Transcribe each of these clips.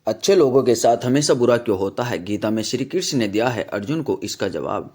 अच्छे लोगों के साथ हमेशा बुरा क्यों होता है? गीता में श्री कृष्ण ने दिया है अर्जुन को इसका जवाब।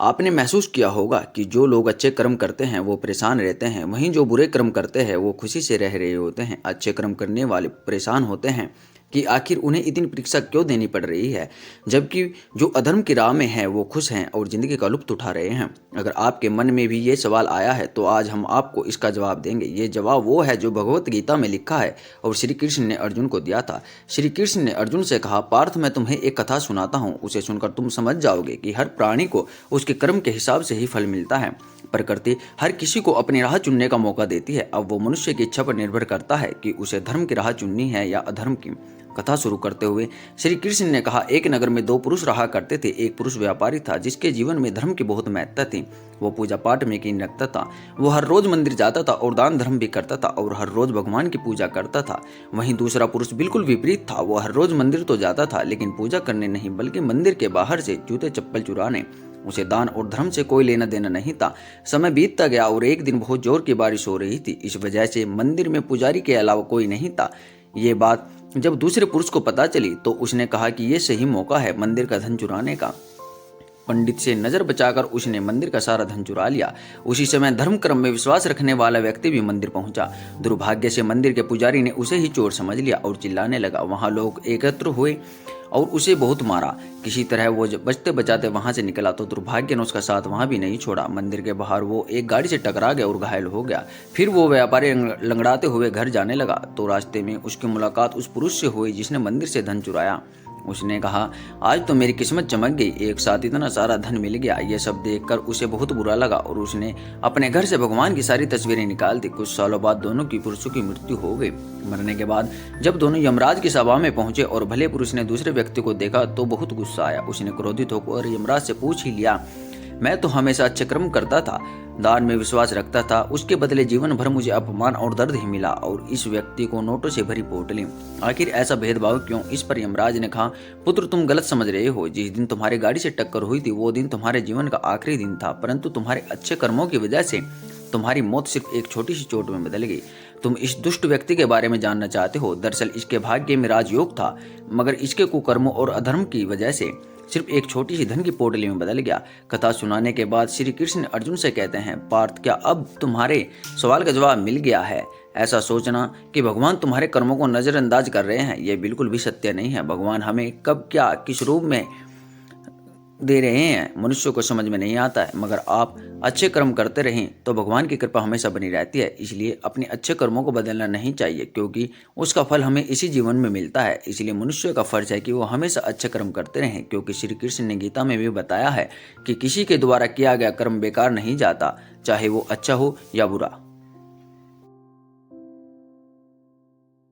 आपने महसूस किया होगा कि जो लोग अच्छे कर्म करते हैं वो परेशान रहते हैं, वहीं जो बुरे कर्म करते हैं वो खुशी से रह रहे होते हैं। अच्छे कर्म करने वाले परेशान होते हैं कि आखिर उन्हें इतनी परीक्षा क्यों देनी पड़ रही है, जबकि जो अधर्म की राह में हैं वो खुश हैं और ज़िंदगी का लुत्फ़ उठा रहे हैं। अगर आपके मन में भी ये सवाल आया है तो आज हम आपको इसका जवाब देंगे। ये जवाब वो है जो भगवत गीता में लिखा है और श्री कृष्ण ने अर्जुन को दिया था। श्री कृष्ण ने अर्जुन से कहा, पार्थ मैं तुम्हें एक कथा सुनाता हूँ, उसे सुनकर तुम समझ जाओगे कि हर प्राणी को उसके कर्म के हिसाब से ही फल मिलता है। प्रकृति हर किसी को अपनी राह चुनने का मौका देती है। अब वो मनुष्य की इच्छा पर निर्भर करता है कि उसे धर्म की राह चुननी है या अधर्म की। कथा शुरू करते हुए श्री कृष्ण ने कहा, एक नगर में दो पुरुष रहा करते थे। एक पुरुष व्यापारी था जिसके जीवन में धर्म की बहुत महत्ता थी। वो पूजा पाठ में यकीन रखता था। वो हर रोज मंदिर जाता था और दान धर्म भी करता था और हर रोज भगवान की पूजा करता था। वहीं दूसरा पुरुष बिल्कुल विपरीत था। वो हर रोज मंदिर तो जाता था लेकिन पूजा करने नहीं, बल्कि मंदिर के बाहर से जूते चप्पल चुराने। उसे दान और धर्म से कोई लेना देना नहीं था। समय बीतता गया और एक दिन बहुत जोर की बारिश हो रही थी। इस वजह से मंदिर में पुजारी के अलावा कोई नहीं था। ये बात जब दूसरे पुरुष को पता चली तो उसने कहा कि ये सही मौका है मंदिर का धन चुराने का। पंडित से नजर बचाकर उसने मंदिर का सारा धन चुरा लिया। उसी समय धर्म कर्म में विश्वास रखने वाला व्यक्ति भी मंदिर पहुंचा। दुर्भाग्य से मंदिर के पुजारी ने उसे ही चोर समझ लिया और चिल्लाने लगा। वहां लोग एकत्र हुए और उसे बहुत मारा। किसी तरह वो बचते बचाते वहां से निकला तो दुर्भाग्य ने उसका साथ वहां भी नहीं छोड़ा। मंदिर के बाहर वो एक गाड़ी से टकरा गया और घायल हो गया। फिर वो व्यापारी लंगड़ाते हुए घर जाने लगा तो रास्ते में उसकी मुलाकात उस पुरुष से हुई जिसने मंदिर से धन चुराया। उसने कहा, आज तो मेरी किस्मत चमक गई, एक साथ इतना सारा धन मिल गया। ये सब देखकर उसे बहुत बुरा लगा और उसने अपने घर से भगवान की सारी तस्वीरें निकाल दी। कुछ सालों बाद दोनों की पुरुषों की मृत्यु हो गई। मरने के बाद जब दोनों यमराज की सभा में पहुंचे और भले पुरुष ने दूसरे व्यक्ति को देखा तो बहुत गुस्सा आया। उसने क्रोधित होकर यमराज से पूछ ही लिया, मैं तो हमेशा अच्छे कर्म करता था, दान में विश्वास रखता था, उसके बदले जीवन भर मुझे अपमान और दर्द ही मिला और इस व्यक्ति को नोटों से भरी पोटली। आखिर ऐसा भेदभाव क्यों? इस पर यमराज ने कहा, पुत्र तुम गलत समझ रहे हो। जिस दिन तुम्हारी गाड़ी से टक्कर हुई थी वो दिन तुम्हारे जीवन का आखिरी दिन था, परंतु तुम्हारे अच्छे कर्मों की वजह से तुम्हारी मौत सिर्फ एक छोटी सी चोट में बदल गई। तुम इस दुष्ट व्यक्ति के बारे में जानना चाहते हो। दरअसल इसके भाग्य में राजयोग था, मगर इसके कुकर्मों और अधर्म की वजह से सिर्फ एक छोटी सी धन की पोटली में बदल गया। कथा सुनाने के बाद श्री कृष्ण अर्जुन से कहते हैं, पार्थ क्या अब तुम्हारे सवाल का जवाब मिल गया है? ऐसा सोचना कि भगवान तुम्हारे कर्मों को नजरअंदाज कर रहे हैं, यह बिल्कुल भी सत्य नहीं है। भगवान हमें कब क्या किस रूप में दे रहे हैं मनुष्य को समझ में नहीं आता है, मगर आप अच्छे कर्म करते रहें तो भगवान की कृपा हमेशा बनी रहती है। इसलिए अपने अच्छे कर्मों को बदलना नहीं चाहिए, क्योंकि उसका फल हमें इसी जीवन में मिलता है। इसलिए मनुष्य का फर्ज है कि वो हमेशा अच्छे कर्म करते रहें, क्योंकि श्री कृष्ण ने गीता में भी बताया है कि किसी के द्वारा किया गया कर्म बेकार नहीं जाता, चाहे वो अच्छा हो या बुरा।